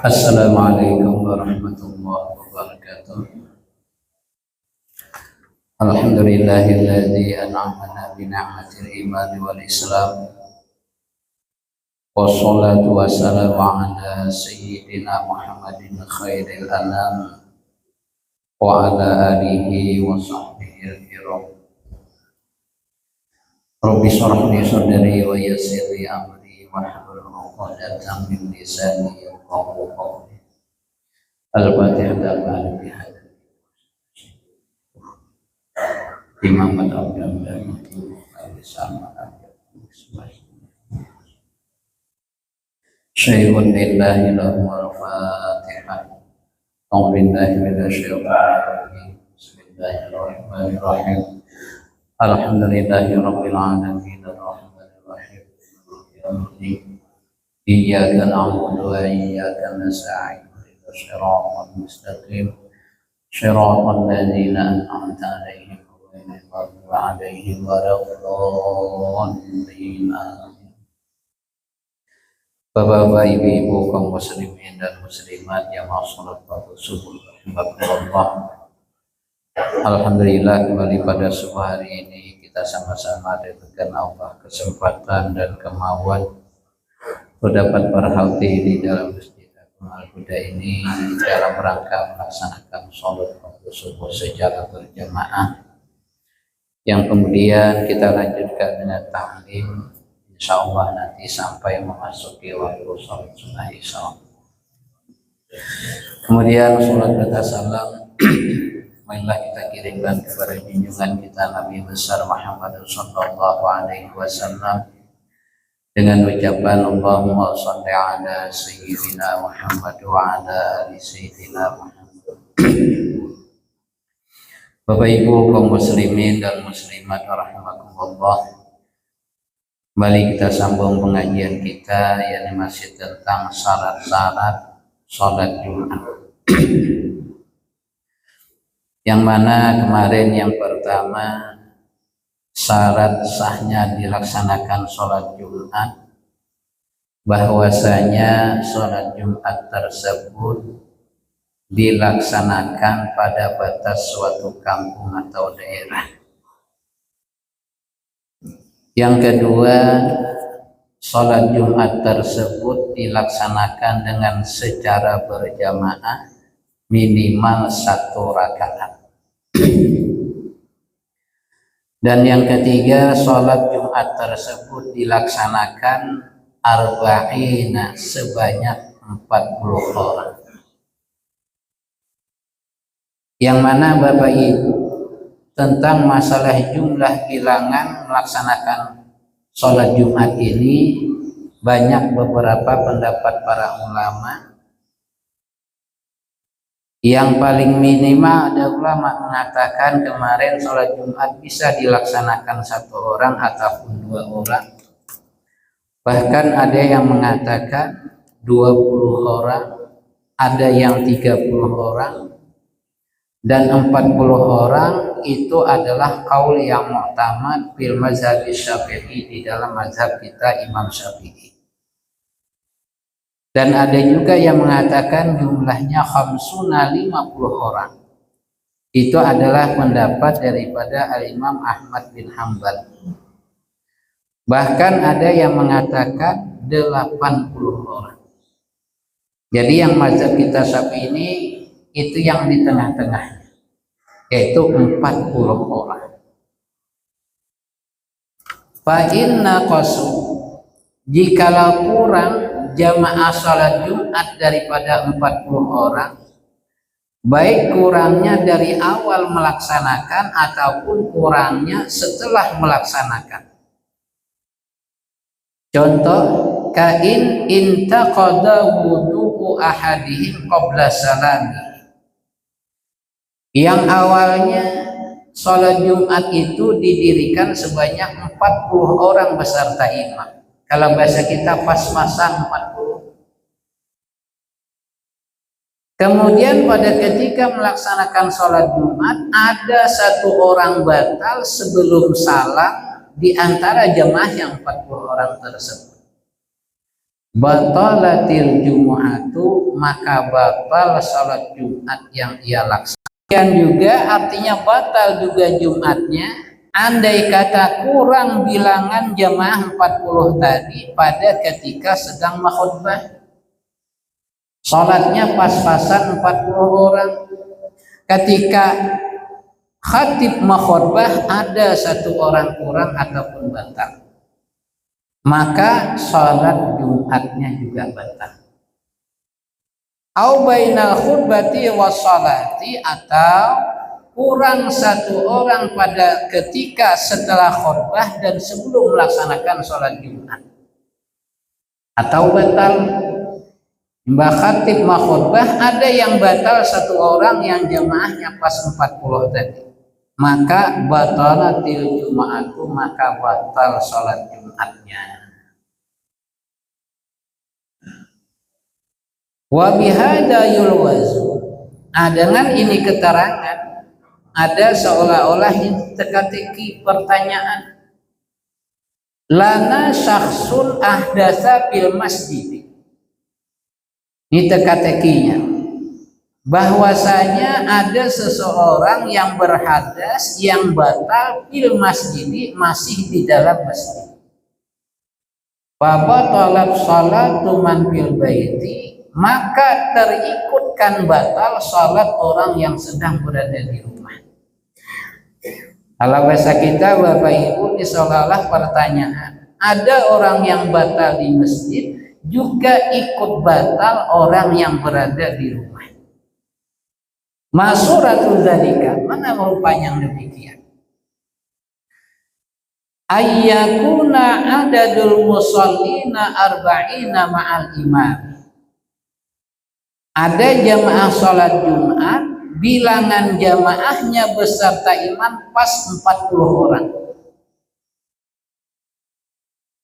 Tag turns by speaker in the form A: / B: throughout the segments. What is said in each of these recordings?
A: Assalamualaikum warahmatullahi wabarakatuh. Alhamdulillahilladzi an'amana bi ni'matil iman wal islam. Wassalatu wassalamu ala sayyidina Muhammadin khairil anam wa ala alihi wa sahbihi al-kiram. Rabbi shrah li sadri wa yassir li amri wahlul 'uqdatam min lisani yafqahu qawli. Al-Fatihah dan bihadal Imam Al-Abdam dan Al-Sama Syai'un lillahi lahu al-Fatihah. A'udzu billahi minasyaitonir rajim. Bismillahirrahmanirrahim. Alhamdulillahi rabbil alamin arrahmanir rahim. Iyyaka na'budu wa iyyaka nasta'in. Shiratal mustaqim. Shiratal ladzina an'amta 'alaihim ghairil maghdubi 'alaihim waladdallin. Bapak-bapak, ibu-ibu, kaum muslimin dan muslimat yang sholat pada subuh rahimakumullah. Alhamdulillah, kembali pada subuh hari ini kita sama-sama diberikan Allah kesempatan dan kemauan untuk dapat berhadir di dalam masjid Al-Huda ini dalam rangka melaksanakan sholat pada subuh secara berjamaah, yang kemudian kita lanjutkan dengan ta'lim, insyaallah nanti sampai memasuki waktu sholat sunnah isya. Kemudian sholat kata salam marilah kita kirimkan kepada junjungan kita Nabi besar Muhammad sallallahu alaihi wasallam dengan ucapan Allahumma shalli ala sayyidina Muhammad wa ala ali sayyidina Muhammad. Bapak Ibu kaum muslimin dan muslimat rahimakumullah, kembali kita sambung pengajian kita yang masih tentang syarat-syarat sholat Jumat. Yang mana kemarin yang pertama, syarat sahnya dilaksanakan sholat Jumat, bahwasanya sholat Jumat tersebut dilaksanakan pada batas suatu kampung atau daerah. Yang kedua, sholat Jumat tersebut dilaksanakan dengan secara berjamaah minimal 1 rakaat. Dan yang ketiga, sholat Jumat tersebut dilaksanakan arba'ina sebanyak 40 orang. Yang mana Bapak Ibu, tentang masalah jumlah bilangan melaksanakan sholat Jumat ini banyak beberapa pendapat para ulama. Yang paling minimal ada ulama mengatakan kemarin sholat Jumat bisa dilaksanakan 1 orang ataupun 2 orang. Bahkan ada yang mengatakan 20 orang, ada yang 30 orang, dan 40 orang itu adalah qaul yang mu'tamad fil mazhab Syafi'i, di dalam mazhab kita Imam Syafi'i. Dan ada juga yang mengatakan jumlahnya khamsuna 50 orang. Itu adalah pendapat daripada Al-Imam Ahmad bin Hanbal. Bahkan ada yang mengatakan 80 orang. Jadi yang mazhab kita Syafi'i ini itu yang di tengah-tengah, yaitu 40 orang. Fa inna qasu, jikalau kurang jamaah salat Jumat daripada 40 orang, baik kurangnya dari awal melaksanakan ataupun kurangnya setelah melaksanakan. Contoh, kain intaqada wudu'u ahadihim qabla salami, yang awalnya sholat Jumat itu didirikan sebanyak 40 orang beserta imam. Kalau bahasa kita pas-pasan 40. Kemudian pada ketika melaksanakan sholat Jumat ada satu orang batal sebelum salam di antara jemaah yang 40 orang tersebut. Batalatil Jumu'atu, maka batal sholat Jumat yang ia laksanakan. Dan juga artinya batal juga Jumatnya andai kata kurang bilangan jemaah 40 tadi pada ketika sedang makhutbah. Sholatnya pas-pasan 40 orang. Ketika khatib makhutbah ada satu orang kurang ataupun batal, maka sholat Jumatnya juga batal. Au bainal khutbati wassalati, atau kurang satu orang pada ketika setelah khutbah dan sebelum melaksanakan sholat Jumat, atau batal. Mbak khatib makhutbah ada yang batal satu orang yang jemaahnya pas 40 tadi, maka batalatil Jumu'atu, maka batal sholat Jumatnya. Wa bihada yulwazu, dengan ini keterangan ada seolah-olah teka-teki pertanyaan. Lana syakhsun ahdasa fil masjid. Ini teka-tekinya, bahwasanya ada seseorang yang berhadas yang batal fil masjid, masih di dalam masjid. Babatalat salatu man fil baiti, maka terikutkan batal salat orang yang sedang berada di rumah. Kalau bahasa kita Bapak Ibu, ini seolah-olah pertanyaan, ada orang yang batal di masjid juga ikut batal orang yang berada di rumah. Masuratul dzalika, mana rupanya yang demikian? Ayyakuna adadul musallina arba'ina ma'al imam. Ada jamaah sholat Jumat, bilangan jamaahnya beserta imam pas 40 orang.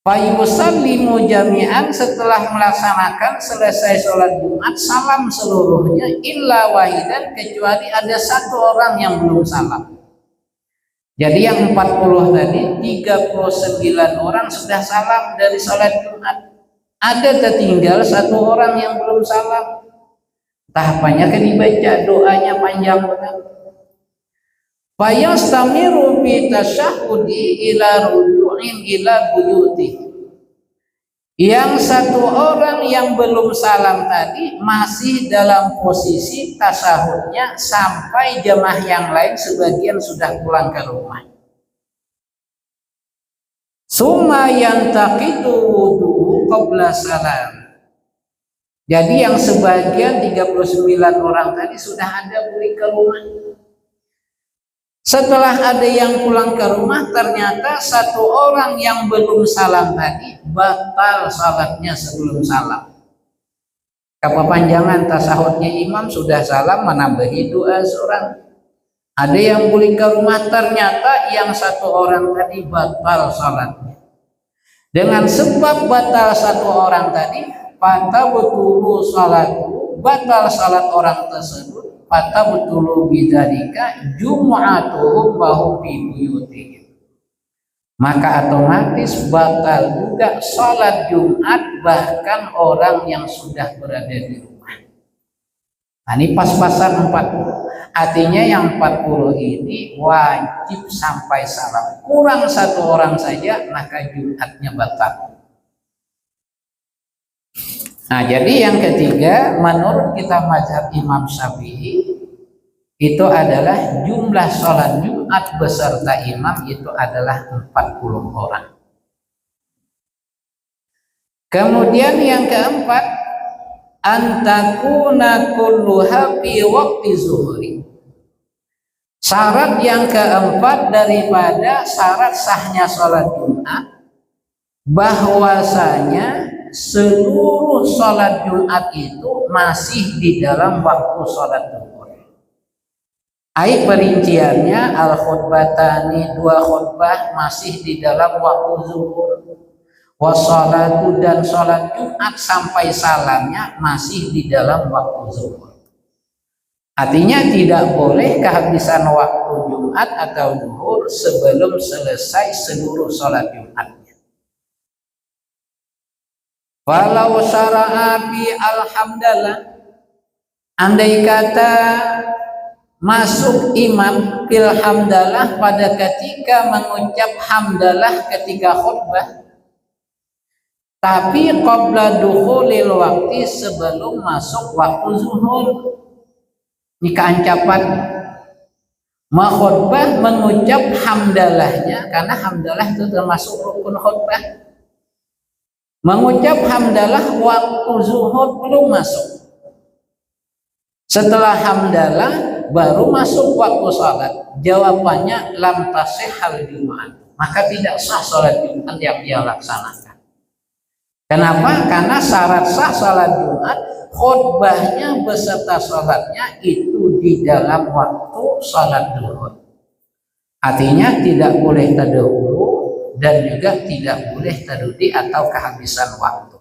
A: Fayusallimu jami'an, setelah melaksanakan selesai sholat Jumat salam seluruhnya illa wahidan, kecuali ada satu orang yang belum salam. Jadi yang 40 tadi 39 orang sudah salam dari sholat Jumat, ada tertinggal satu orang yang belum salam. Tahapannya kan dibaca, doanya panjang banget. Fayastamiru fi tasyahudi ila ruju'in ila buyuti. Yang satu orang yang belum salam tadi masih dalam posisi tasahudnya sampai jemaah yang lain sebagian sudah pulang ke rumah. Summa yantaqidu wudu qabla salam. Jadi yang sebagian 39 orang tadi sudah ada balik ke rumah. Setelah ada yang pulang ke rumah, ternyata satu orang yang belum salam tadi batal salatnya sebelum salam. Kepanjangan tasahudnya imam sudah salam, menambahi doa seorang. Ada yang pulang ke rumah, ternyata yang satu orang tadi batal salatnya. Dengan sebab batal satu orang tadi, fatabtulu salatu, batal salat orang tersebut. Fatabtulu bidzalika jumu'atuhum wa hum fi buyutihim, maka otomatis batal juga salat Jumat bahkan orang yang sudah berada di rumah. Nah, ini pas-pasan 40. Artinya yang 40 ini wajib sampai salam. Kurang satu orang saja maka Jumatnya batal. Nah, jadi yang ketiga, menurut kita mazhab Imam Syafi'i itu adalah jumlah sholat Jumat beserta imam itu adalah 40 orang. Kemudian yang keempat, antakuna kulluha fi waqti zuhri. Syarat yang keempat daripada syarat sahnya sholat Jumat, bahwasanya seluruh sholat Jumat itu masih di dalam waktu sholat zuhur. Perinciannya al-khutbatani, 2 khutbah masih di dalam waktu zuhur. Wassalatu, dan sholat Jumat sampai salamnya masih di dalam waktu zuhur. Artinya tidak boleh kehabisan waktu Jumat atau zuhur sebelum selesai seluruh sholat Jumatnya. Walau syara'a bi alhamdulillah, andai kata masuk imam fil hamdalah pada ketika mengucap hamdalah ketika khutbah, tapi qabla dukhulil waktu, sebelum masuk waktu zuhur. Ini keancapan khutbah mengucap hamdalahnya, karena hamdalah itu termasuk rukun khutbah. Mengucap hamdalah waktu zuhur belum masuk. Setelah hamdalah baru masuk waktu salat. Jawabannya lam tasihhal Jumat, maka tidak sah salat Jumat yang dia laksanakan. Kenapa? Karena syarat sah salat Jumat khutbahnya beserta salatnya itu di dalam waktu salat zuhur. Artinya tidak boleh terdahulu dan juga tidak boleh terdudi atau kehabisan waktu.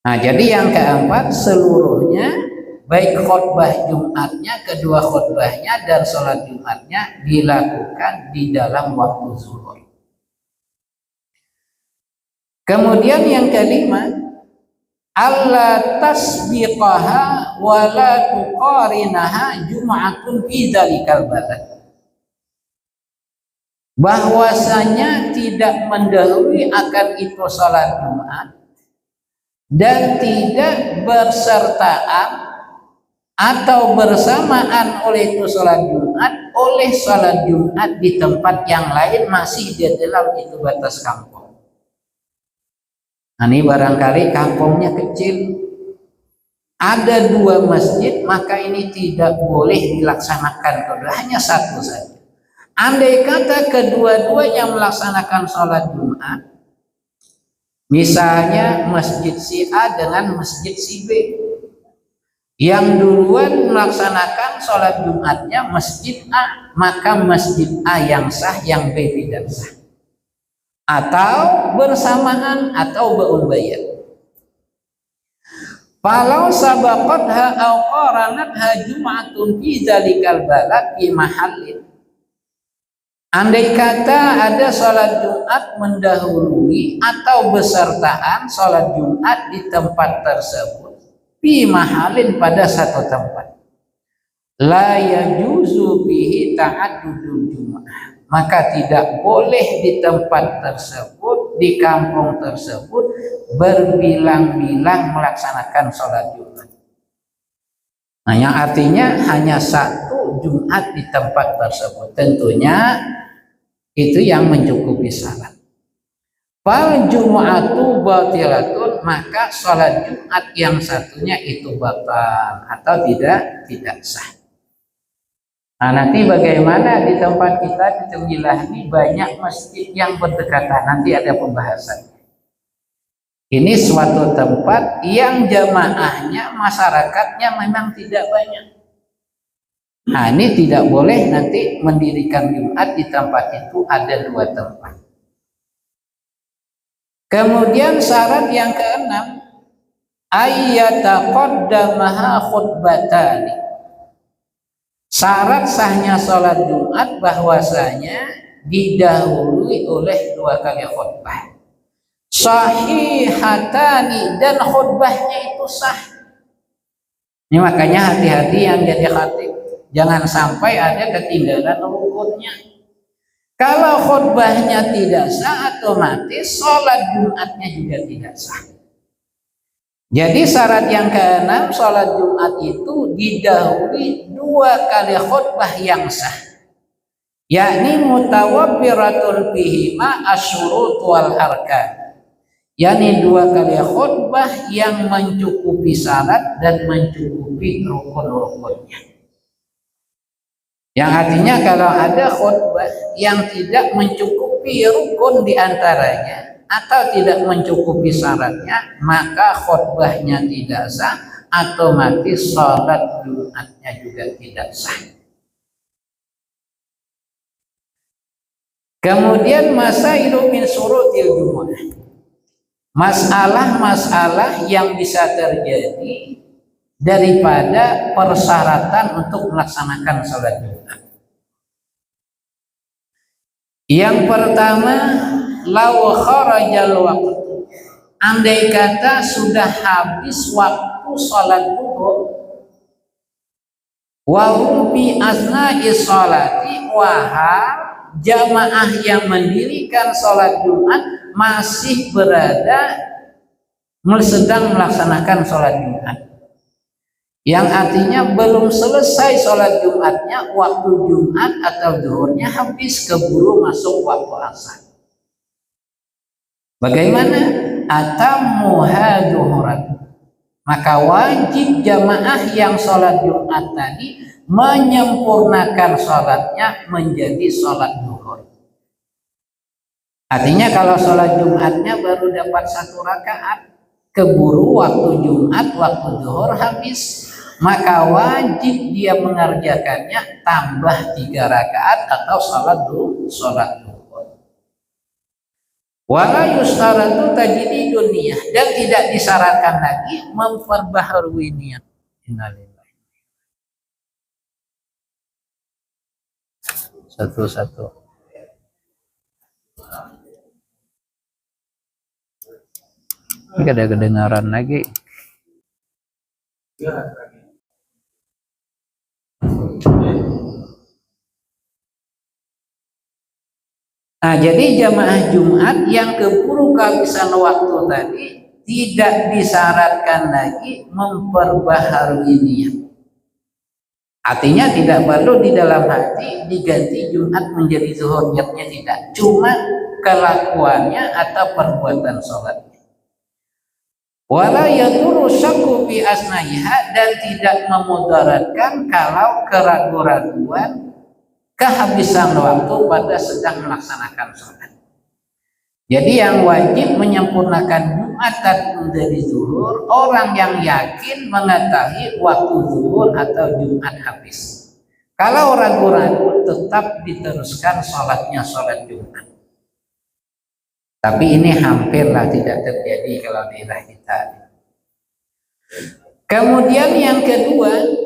A: Nah, jadi yang keempat, seluruhnya baik khutbah Jumatnya, kedua khutbahnya dan sholat Jumatnya dilakukan di dalam waktu zuhur. Kemudian yang kelima, alla tasbiqaha wa la tuqarinaha jum'atun fi dzalikal balad. Bahwasanya tidak mendahului akan itu salat Jumat dan tidak bersertaan atau bersamaan oleh itu salat Jumat oleh salat Jumat di tempat yang lain masih di dalam itu batas kampung. Nah, ini barangkali kampungnya kecil, ada 2 masjid, maka ini tidak boleh dilaksanakan kedua, hanya satu saja. Andai kata kedua-duanya melaksanakan sholat Jumat, misalnya masjid si A dengan masjid si B, yang duluan melaksanakan sholat Jumatnya masjid A, maka masjid A yang sah, yang B tidak sah. Atau bersamaan atau berubayat. Falau sabaqatha aw qaranatha jum'atun fi dzalikal balad fi mahallin. Andai kata ada salat Jumat mendahului atau besertaan salat Jumat di tempat tersebut, fi mahallin, pada satu tempat, la yajuzu bihi ta'addudul Jum'ah, maka tidak boleh di tempat tersebut, di kampung tersebut berbilang-bilang melaksanakan sholat Jumat. Nah, yang artinya hanya satu Jumat di tempat tersebut. Tentunya itu yang mencukupi syarat. Fal Jum'atu batilatun, maka sholat Jumat yang satunya itu batal atau tidak sah. Nah, nanti bagaimana di tempat kita di Tembilah ini banyak masjid yang berdekatan, nanti ada pembahasan. Ini suatu tempat yang jamaahnya, masyarakatnya memang tidak banyak. Nah, ini tidak boleh nanti mendirikan Jumat di tempat itu, ada 2 tempat. Kemudian syarat yang keenam, ayyataqaddamaha khutbatani. Syarat sahnya sholat Jumat bahwasanya didahului oleh 2 kali khutbah. Sahihatani, dan khutbahnya itu sah. Ini makanya hati-hati yang jadi khatib, jangan sampai ada ketinggalan rukunnya. Kalau khutbahnya tidak sah, otomatis sholat Jumatnya juga tidak sah. Jadi syarat yang keenam, sholat Jumat itu didahului 2 kali khutbah yang sah, yakni mutawaffiratun bihima asyurut wal arkan, yakni 2 kali khutbah yang mencukupi syarat dan mencukupi rukun-rukunnya. Yang artinya kalau ada khutbah yang tidak mencukupi rukun diantaranya atau tidak mencukupi syaratnya, maka khutbahnya tidak sah, otomatis sholat Jumatnya juga tidak sah. Kemudian masailu min syurutil Jumu'ah, masalah-masalah yang bisa terjadi daripada persyaratan untuk melaksanakan sholat Jumat. Yang pertama, law kharajal waqtu, andai kata sudah habis waktu sholat zuhur, wa hum fi asna'i sholati, wahal jamaah yang mendirikan sholat Jumat masih berada sedang melaksanakan sholat Jumat, yang artinya belum selesai sholat Jumatnya, waktu Jumat atau zuhurnya habis, keburu masuk waktu asar. Bagaimana? Atammuha zuhuran, maka wajib jamaah yang sholat Jumat tadi menyempurnakan sholatnya menjadi sholat zuhur. Artinya kalau sholat Jumatnya baru dapat 1 rakaat, keburu waktu Jumat, waktu zuhur habis, maka wajib dia mengerjakannya tambah 3 rakaat atau sholat zuhur. Wala yustaratu tajdidun niyah, dan tidak disyaratkan lagi memperbaharui niat. Innalillahi. Satu-satu. Ini ada kedengaran lagi. Nah, jadi jamaah Jumat yang keburu kehabisan waktu tadi tidak disyaratkan lagi memperbaharui niat. Artinya tidak perlu di dalam hati diganti Jumat menjadi zuhur, niatnya tidak, cuma kelakuannya atau perbuatan sholatnya. Wala yadurru syakku fi asnaiha, dan tidak memudaratkan kalau keraguan-raguan kehabisan waktu pada sedang melaksanakan sholat. Jadi yang wajib menyempurnakan Jumat menjadi zuhur orang yang yakin mengetahui waktu zuhur atau Jumat habis. Kalau ragu-ragu tetap diteruskan sholatnya sholat Jumat. Tapi ini hampirlah tidak terjadi kalau di daerah kita. Kemudian yang kedua,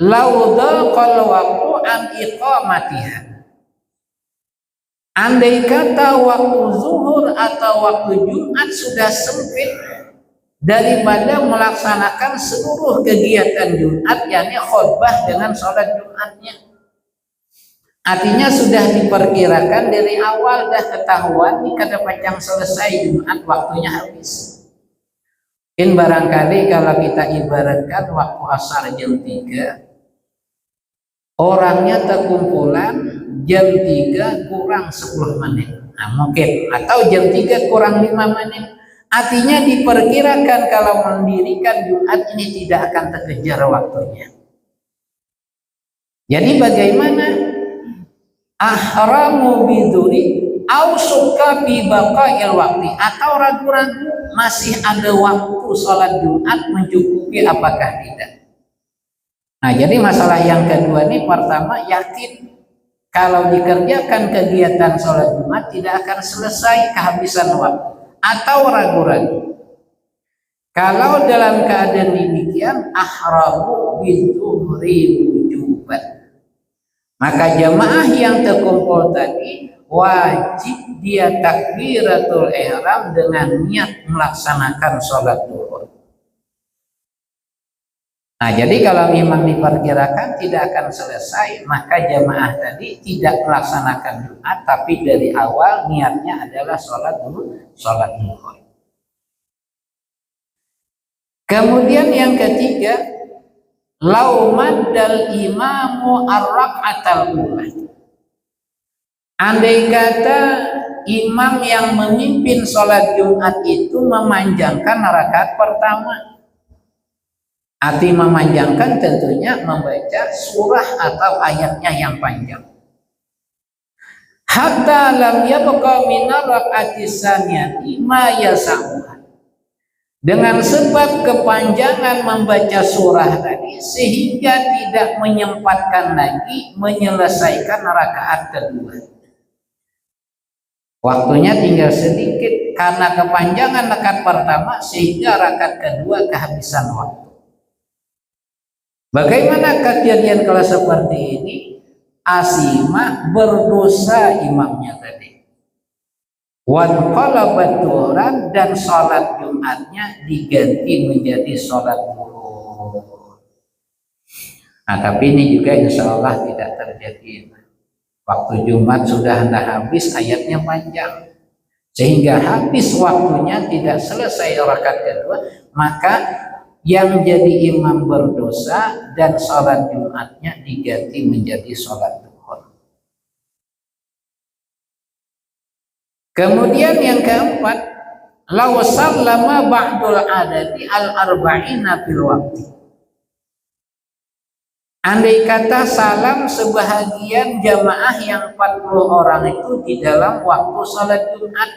A: laudaqal waqtu an iqamatiha, andai kata waktu zuhur atau waktu Jumat sudah sempit daripada melaksanakan seluruh kegiatan Jumat, yakni khutbah dengan sholat Jumatnya. Artinya sudah diperkirakan dari awal, dah ketahuan nih kada panjang selesai Jumat, waktunya habis. Mungkin barangkali kalau kita ibaratkan waktu asar jam 3, orangnya terkumpulan jam 3 kurang 10 menit. Nah, mungkin, atau jam 3 kurang 5 menit. Artinya diperkirakan kalau mendirikan Jumat ini tidak akan terkejar waktunya. Jadi bagaimana? Ahramu biduri au suka bi baqail waqti, atau ragu-ragu masih ada waktu sholat Jumat mencukupi apakah tidak. Nah, jadi masalah yang kedua ini, pertama yakin kalau dikerjakan kegiatan sholat Jumat tidak akan selesai kehabisan waktu, atau ragu-ragu. Kalau dalam keadaan demikian, ahramu bidzuhri wujuban, maka jamaah yang terkumpul tadi wajib dia takbiratul ihram dengan niat melaksanakan sholat zuhur. Nah, jadi kalau memang diperkirakan tidak akan selesai, maka jamaah tadi tidak melaksanakan Jumat, tapi dari awal niatnya adalah sholat zuhur. Kemudian yang ketiga, lau maddal imamu ar-rak'atal ula, andai kata imam yang memimpin sholat Jumat itu memanjangkan rakaat pertama. Arti memanjangkan tentunya membaca surah atau ayatnya yang panjang. Hatta lam yabqa minar rak'ati tsaniyati ma yasa'uha, dengan sebab kepanjangan membaca surah tadi sehingga tidak menyempatkan lagi menyelesaikan rakaat kedua. Waktunya tinggal sedikit karena kepanjangan rakaat pertama sehingga rakaat kedua kehabisan waktu. Bagaimana kejadian kalau seperti ini? Asima berdosa imamnya tadi. Wan qalabat duhran, dan sholat Jumatnya diganti menjadi sholat duhur. Nah, tapi ini juga insya Allah tidak terjadi. Waktu Jumat sudah hendak habis, ayatnya panjang, sehingga habis waktunya tidak selesai rakaat kedua, maka yang jadi imam berdosa dan sholat Jumatnya diganti menjadi sholat duhur. Kemudian yang keempat, law sallama ba'dul adati al-arba'ina fil waqti. Andai kata salam sebahagian jamaah yang 40 orang itu di dalam waktu sholat Jumat,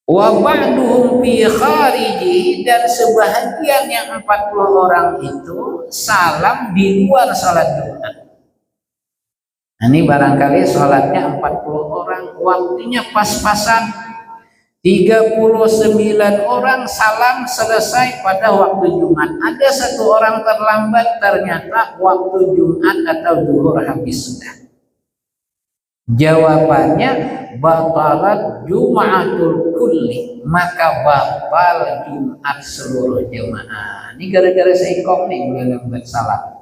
A: wa ba'duhum fi khariji, dan sebahagian yang 40 orang itu salam di luar sholat Jumat. Nah, ini barangkali sholatnya 40 orang, waktunya pas-pasan, 39 orang salam selesai pada waktu Jumat. Ada satu orang terlambat, ternyata waktu Jumat atau duhur habis sudah. Jawabannya batalat Jum'atul kulli, maka batal Jumat seluruh jemaah. Ini gara-gara seikong nih lambat salam.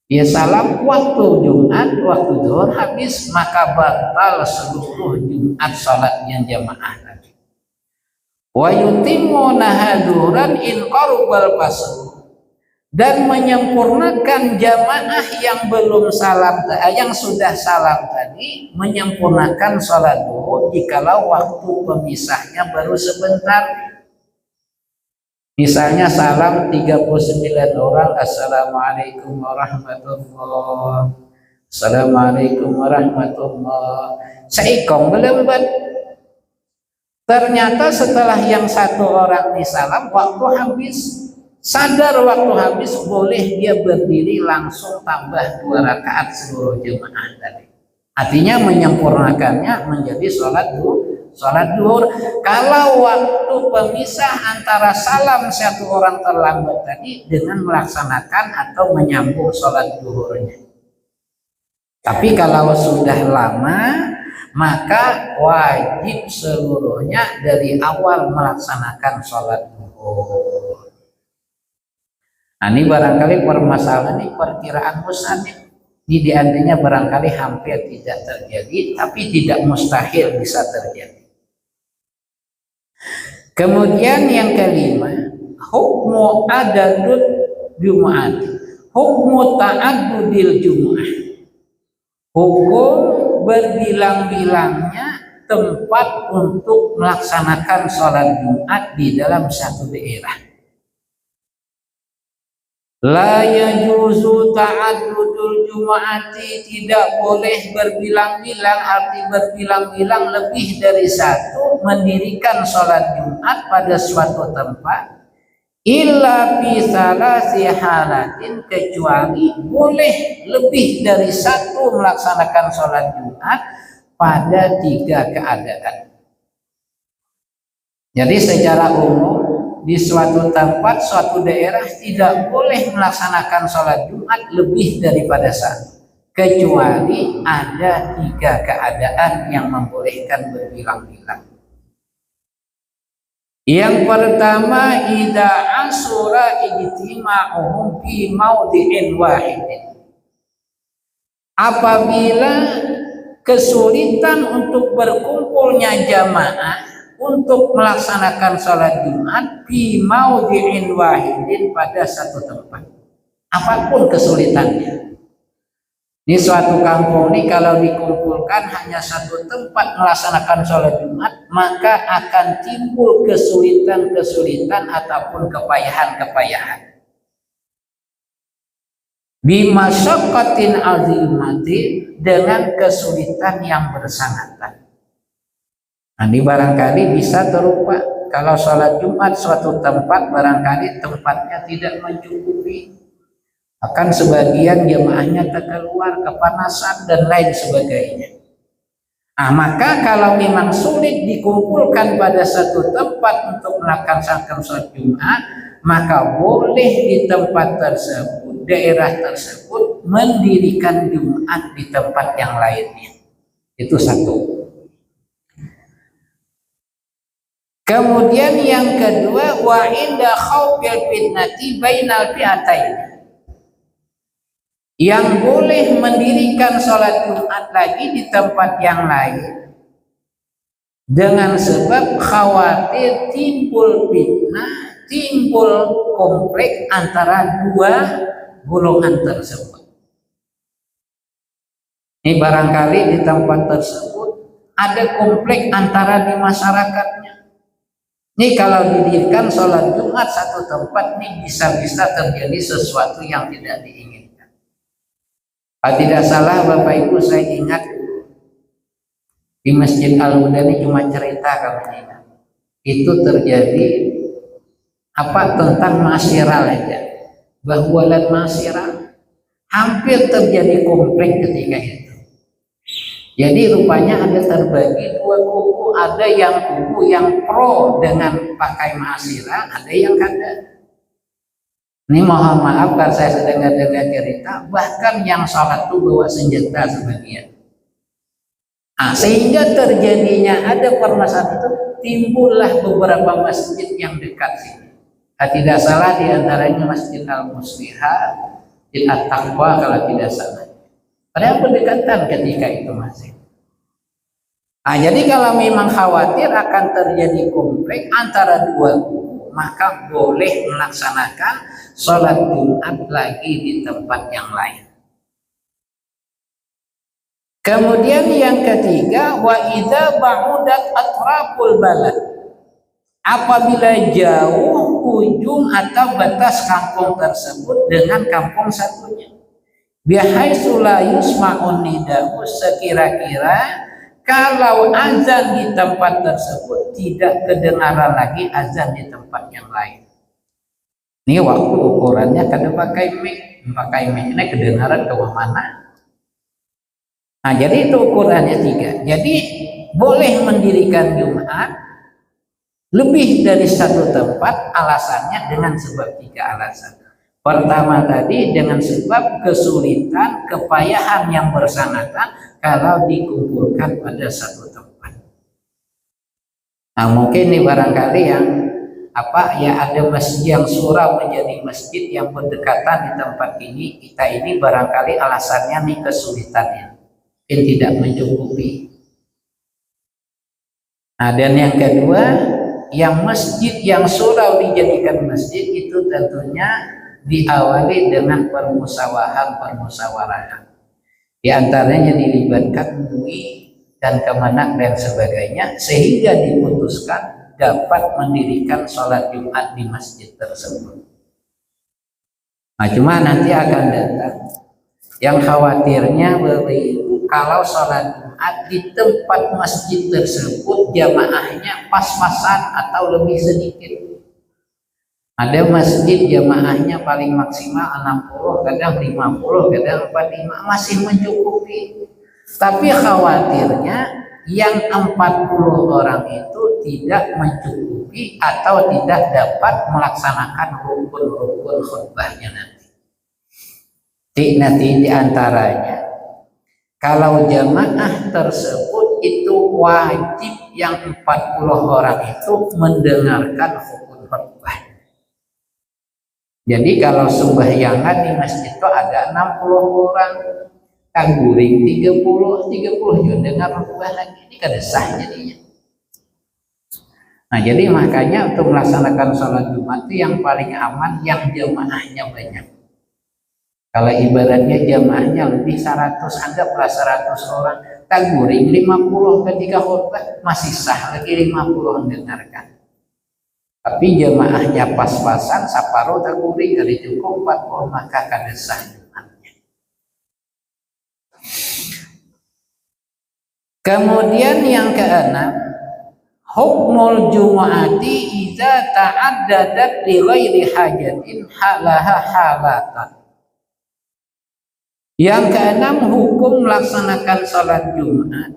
A: Dia salam waktu Jumat, waktu duhur habis, maka batal seluruh Jumat salatnya jemaah tadi. Wa yutimmu nahaduran in qarubal fasl, dan menyempurnakan jamaah yang belum salam, yang sudah salam tadi, menyempurnakan sholat duhur jikalau waktu pemisahnya baru sebentar. Misalnya salam 39 orang, assalamualaikum warahmatullah, assalamualaikum warahmatullah, seikong belembat. Ternyata setelah yang satu orang disalam, waktu habis. Sadar waktu habis, boleh dia berdiri langsung tambah 2 rakaat seluruh jemaah tadi. Artinya menyempurnakannya menjadi sholat duhur. Kalau waktu pemisah antara salam satu orang terlambat tadi dengan melaksanakan atau menyambung sholat duhurnya. Tapi kalau sudah lama, maka wajib seluruhnya dari awal melaksanakan sholat duhur. Nah, ini barangkali permasalahan ini perkiraan musannif. Ini diantaranya barangkali hampir tidak terjadi, tapi tidak mustahil bisa terjadi. Kemudian yang kelima, hukmu adadud Jum'at, hukmu ta'addudil Jum'ah, hukum berbilang-bilangnya tempat untuk melaksanakan sholat Jumat di dalam satu daerah. La yajuzu ta'addudul Jum'ati, tidak boleh berbilang-bilang, arti berbilang-bilang lebih dari satu, mendirikan sholat Jumat pada suatu tempat, illa fi salasi halatin, kecuali boleh lebih dari satu melaksanakan sholat Jumat pada 3 keadaan. Jadi secara umum di suatu tempat, suatu daerah tidak boleh melaksanakan sholat Jumat lebih daripada satu, kecuali ada 3 keadaan yang membolehkan berbilang-bilang. Yang pertama, idza asura ijtima'uhum fi maudhi'in wahidin, apabila kesulitan untuk berkumpulnya jamaah untuk melaksanakan sholat Jumat fi maudhi'in wahidin, pada satu tempat, apapun kesulitannya. Di suatu kampung ini kalau dikumpulkan hanya satu tempat melaksanakan sholat Jumat, maka akan timbul kesulitan-kesulitan ataupun kepayahan-kepayahan. Bimasyaqqatin azimati, dengan kesulitan yang bersangatan. Nah, ini barangkali bisa terupa kalau sholat Jumat suatu tempat, barangkali tempatnya tidak mencukupi, akan sebagian jemaahnya keluar kepanasan dan lain sebagainya. Nah, maka kalau memang sulit dikumpulkan pada satu tempat untuk melaksanakan sholat Jumat, maka boleh di tempat tersebut, daerah tersebut mendirikan Jumat di tempat yang lainnya. Itu satu. Kemudian yang kedua, wa inda khaufil fitnati bainal fi'atain. Yang boleh mendirikan sholat Jumat lagi di tempat yang lain dengan sebab khawatir timbul fitnah, timbul konflik antara dua golongan tersebut. Ini barangkali di tempat tersebut ada konflik antara di masyarakatnya. Ini kalau didirikan sholat Jumat satu tempat, ini bisa-bisa terjadi sesuatu yang tidak diinginkan. Kalau tidak salah Bapak Ibu, saya ingat di Masjid Al-Huda ini cuma cerita kalau ingat. Itu terjadi tentang masyirah aja. Bahwalan masyirah hampir terjadi konflik ketika itu. Jadi rupanya ada terbagi dua kubu, ada yang kubu yang pro dengan pakai masyirah, ada yang kada. Ini mohon maaf kalau saya sedang dengar cerita, bahkan yang sholat itu bawa senjata sebagian. Sehingga terjadinya ada permasalahan itu, timbullah beberapa masjid yang dekat sini. Tidak salah diantaranya Masjid Al-Muslihah, Masjid At-Taqwa kalau tidak salah. Ada pendekatan ketika itu masih. Jadi kalau memang khawatir akan terjadi konflik antara dua kubu, maka boleh melaksanakan sholat Jumat lagi di tempat yang lain. Kemudian yang ketiga, wa idza ba'udat atraful balad. Apabila jauh ujung atau batas kampung tersebut dengan kampung satunya. Bihaitsu la yusma'un nida'u, sekira-kira kalau azan di tempat tersebut tidak kedengaran lagi azan di tempat yang lain. Ini waktu ukurannya kada pakai mic ini kedengaran ke mana. Jadi itu ukurannya 3. Jadi boleh mendirikan Jumat lebih dari satu tempat, alasannya dengan sebab 3 alasan. Pertama tadi dengan sebab kesulitan, kepayahan yang bersangkutan kalau dikumpulkan pada satu tempat. Mungkin ini barangkali yang ada masjid yang surau menjadi masjid yang berdekatan di tempat ini. Kita ini barangkali alasannya nih kesulitannya, mungkin tidak mencukupi. Dan yang kedua, yang masjid yang surau dijadikan masjid itu tentunya diawali dengan permusawarahan. Di antaranya dilibatkan MUI dan Kemenak dan sebagainya, sehingga diputuskan dapat mendirikan sholat Jumat di masjid tersebut. Cuma nanti akan datang yang khawatirnya kalau sholat Jumat di tempat masjid tersebut jamaahnya pas-pasan atau lebih sedikit. Ada masjid jamaahnya paling maksimal 60, kadang 50, kadang 45, masih mencukupi. Tapi khawatirnya yang 40 orang itu tidak mencukupi atau tidak dapat melaksanakan rukun-rukun khutbahnya nanti. Nanti diantaranya, kalau jamaah tersebut itu wajib yang 40 orang itu mendengarkan rukun khutbah. Jadi kalau sembahyangan di masjid itu ada 60 orang, kaguring 30 juga dengar khutbah lagi, ini kada sah jadinya. Jadi makanya untuk melaksanakan sholat Jumat itu yang paling aman yang jamaahnya banyak. Kalau ibaratnya jamaahnya lebih 100, anggaplah 100 orang, kaguring 50 ketika khutbah masih sah lagi 50 mendengarkan. Tapi jamaahnya pas-pasan, saparuh takuri kali cukup 40, maka kada sah Jumatnya. Kemudian yang keenam, hukmul Jumu'ati idza ta'addadat li ghairi hajatin halaha halatan. Yang keenam, hukum melaksanakan sholat Jumat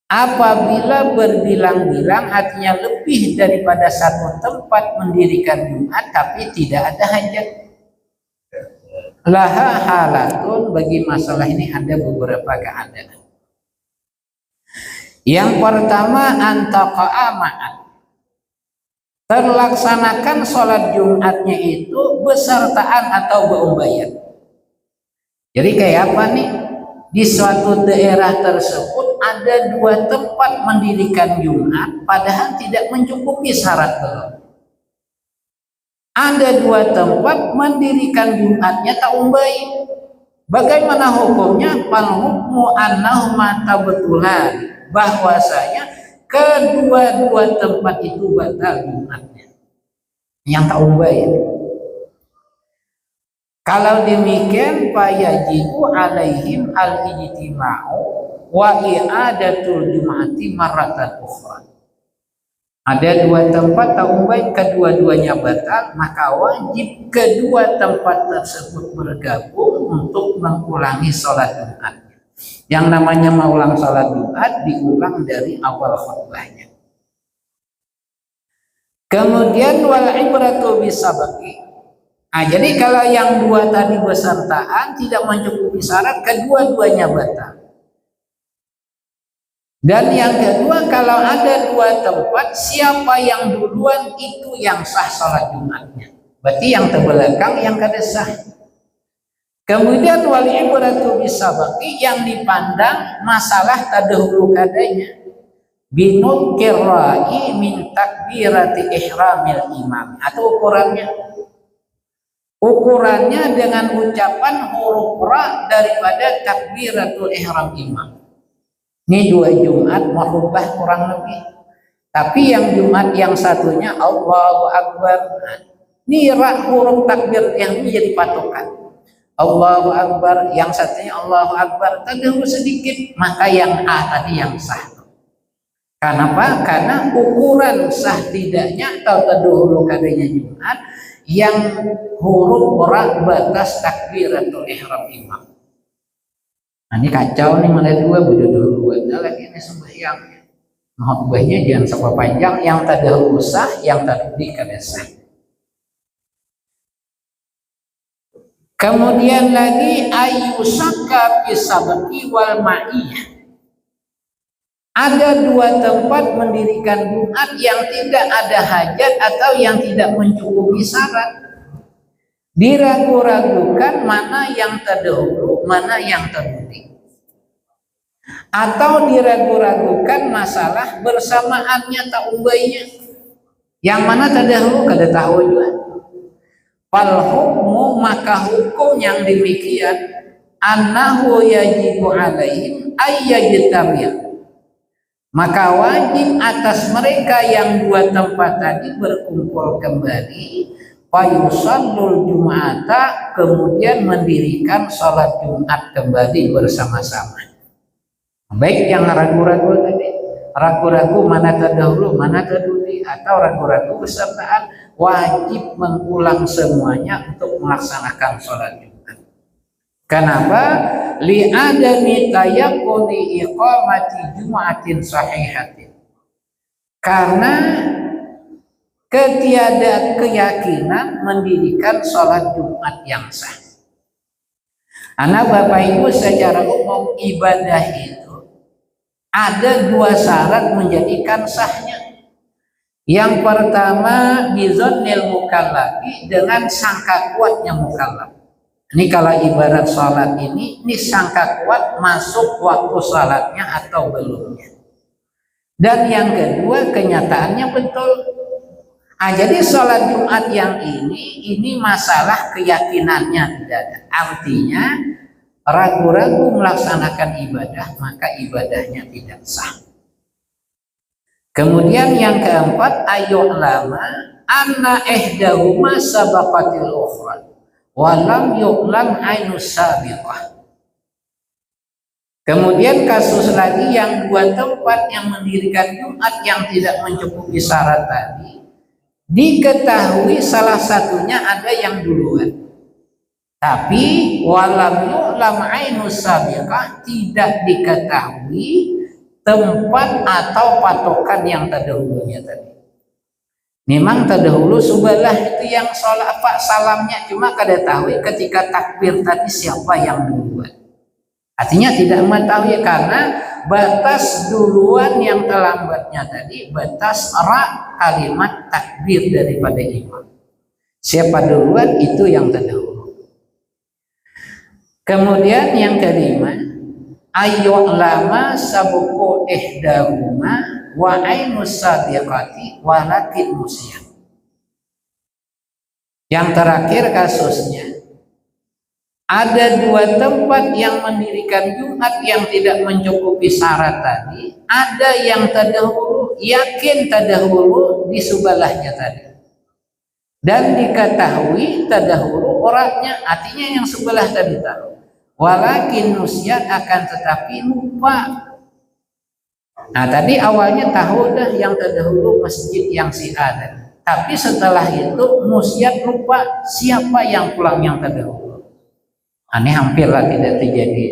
A: Apabila berbilang-bilang artinya lebih daripada satu tempat mendirikan Jumat tapi tidak ada hajat. Laha halatun, bagi masalah ini ada beberapa keadaan. Yang pertama antaqa'a ma'an, terlaksanakan sholat Jumatnya itu besertaan atau beumbayan. Jadi kayak apa nih? Di suatu daerah tersebut ada dua tempat mendirikan Jumat padahal tidak mencukupi syarat belum. Ada dua tempat mendirikan Jumatnya tak umbai. Bagaimana hukumnya? Fal hukmu annahuma tabtulan, bahwasanya kedua-dua tempat itu batal Jumatnya. Yang tak umbai. Kalau demikian fayajibu alaihim al-ijtima'u wa i'adatul jum'ati marratan ukhra. Ada dua tempat tak umbai, kedua-duanya batal, maka wajib kedua tempat tersebut bergabung untuk mengulangi sholat Jumat. Yang namanya mengulang sholat Jumat diulang dari awal khutbahnya. Kemudian wal ibratu bisabaqi. Jadi kalau yang dua tadi besertaan tidak mencukupi syarat, kedua-duanya batal. Dan yang kedua, kalau ada dua tempat, siapa yang duluan itu yang sah sholat Jumatnya. Berarti yang terbelakang yang kada sah. Kemudian wal ibratu bisabaqi, yang dipandang masalah tadahulu kadanya. Binut kirai min takbirati ihramil imam, atau ukurannya dengan ucapan huruf ra daripada takbiratul ihram imam. Ini dua Jumat merubah kurang lebih. Tapi yang Jumat yang satunya Allahu Akbar. Ini ra huruf takbir yang menjadi patokan. Allahu Akbar, yang satunya Allahu Akbar terdahulu sedikit, maka yang A tadi yang sah. Kenapa? Karena ukuran sah tidaknya atau terdahulu kadanya Jumat yang huruf ra batas takbiratul ihram imam. Nah, ini kacau nih, mulai dua dua lagi ini sembahyangnya. Khutbahnya jangan sampai panjang, yang terdahulu sah, yang terdahulu kada sah. Kemudian lagi ayyusaka bisabqi wal ma'iyah. Ada dua tempat mendirikan Jumat yang tidak ada hajat atau yang tidak mencukupi syarat. Diragu-ragukan mana yang terdahulu, mana yang terdahulu. Atau diragu-ragukan masalah bersamaannya tak umbainya. Yang mana terdahulu kada tahu juga. Fal hukmu, maka hukum yang demikian annahu yajibu alaihim ayyajtami'a. Maka wajib atas mereka yang dua tempat tadi berkumpul kembali, fayusallul jum'ata, kemudian mendirikan sholat Jumat kembali bersama-sama. Baik yang ragu-ragu tadi, ragu-ragu mana terdahulu, mana terdahulu, atau ragu-ragu besertaan, wajib mengulang semuanya untuk melaksanakan sholat Jumat. Kenapa? Li'adami tayaqquni iqamati jum'atin sahihatin. Karena ketiada keyakinan mendirikan sholat Jumat yang sah. Anak Bapak Ibu, secara umum ibadah itu ada dua syarat menjadikan sahnya. Yang pertama bizonnil mukallafi, dengan sangka kuatnya mukallaf. Ini kalau ibarat sholat ini sangka kuat masuk waktu sholatnya atau belumnya. Dan yang kedua kenyataannya betul. Jadi sholat Jumat yang ini masalah keyakinannya tidak ada. Artinya ragu-ragu melaksanakan ibadah, maka ibadahnya tidak sah. Kemudian yang keempat, ayyu'lama anna ihdahuma sabaqatil ukhra walam yu'lam ainus sabiqah. Kemudian kasus lagi yang dua tempat yang mendirikan Jumat yang tidak mencukupi syarat tadi, diketahui salah satunya ada yang duluan, tapi walam yu'lam ainus sabiqah, tidak diketahui tempat atau patokan yang terdahulunya tadi. Memang terdahulu subalah itu yang sholat apa salamnya, cuma kada tahu ketika takbir tadi siapa yang duluan. Artinya tidak mengetahui karena batas duluan yang terlambatnya tadi batas kalimat takbir daripada imam. Siapa duluan itu yang terdahulu. Kemudian yang kelima, ayyu'lama sabuku ihdahuma wa ainus sadiqati walakin musyan. Yang terakhir kasusnya ada dua tempat yang mendirikan Jumat yang tidak mencukupi syarat tadi, ada yang terdahulu, yakin terdahulu di subelahnya tadi. Dan diketahui terdahulu orangnya, artinya yang sebelah tadi tahu. Walakin musyan akan tetapi lupa. Nah tadi awalnya tahu dah yang terdahulu masjid yang si ada, tapi setelah itu musyiat lupa siapa yang pulang yang terdahulu. Ini hampirlah tidak terjadi.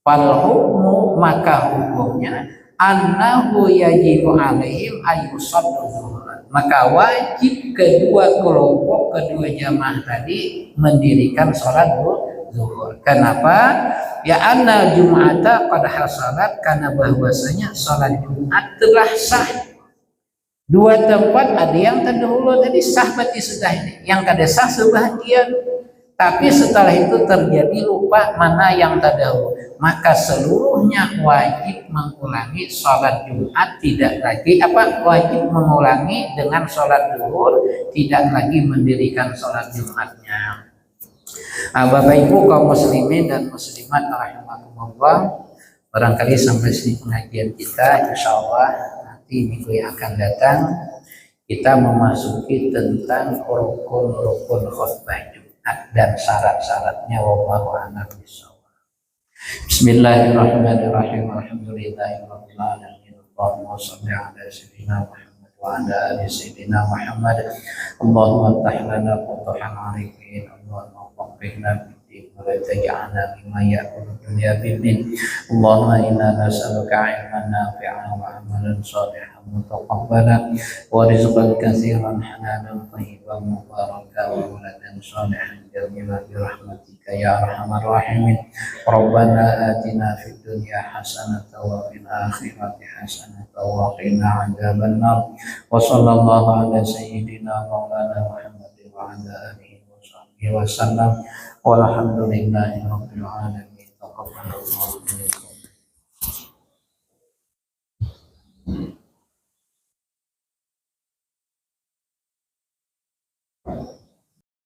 A: Fal hukmu maka hukumnya annahu yajibu alaihim ayyusallu zuhur. Maka wajib kedua kelompok kedua jamaah tadi mendirikan sholat zuhur. Kenapa? Ya anna jum'ata qad hasalat, karena bahwasanya salat Jumat telah sah. Dua tempat ada yang terdahulu tadi sah berarti sudah ini, yang kada sah sebahagian. Tapi setelah itu terjadi lupa mana yang terdahulu, maka seluruhnya wajib mengulangi salat Jumat, tidak lagi wajib mengulangi dengan salat zuhur, tidak lagi mendirikan salat Jumatnya. Bapak Ibu kaum muslimin dan muslimat rahimakumullah, barangkali sampai sini pengajian kita. Insyaallah nanti minggu yang akan datang kita memasuki tentang rukun-rukun khutbah Jumat dan syarat-syaratnya. Wallahu a'lam bishawab. Bismillahirrahmanirrahim. Alhamdulillahirabbil alamin. Allahumma shalli ala sayyidina Muhammad wa ala ali sayyidina Muhammad. Allahumma iftah lana futuhan 'arifin. Allahumma وفقنا بالدين ولا تجعلنا ممن يأكل الدنيا بالدين. اللهم إنا نسألك علما نافعا وعملا صالحا متقبلا ورزقا كثيرا حلالا طيبا مباركا وولدا صالحا جميلا برحمتك يا أرحم الراحمين. ربنا آتنا في الدنيا حسنة وفي الآخرة حسنة وقنا عذاب النار. وصلى الله على سيدنا مولانا محمد وعلى آله wasallam. Walhamdulillahi rabbil alamin. Taqabbalallahu minkum.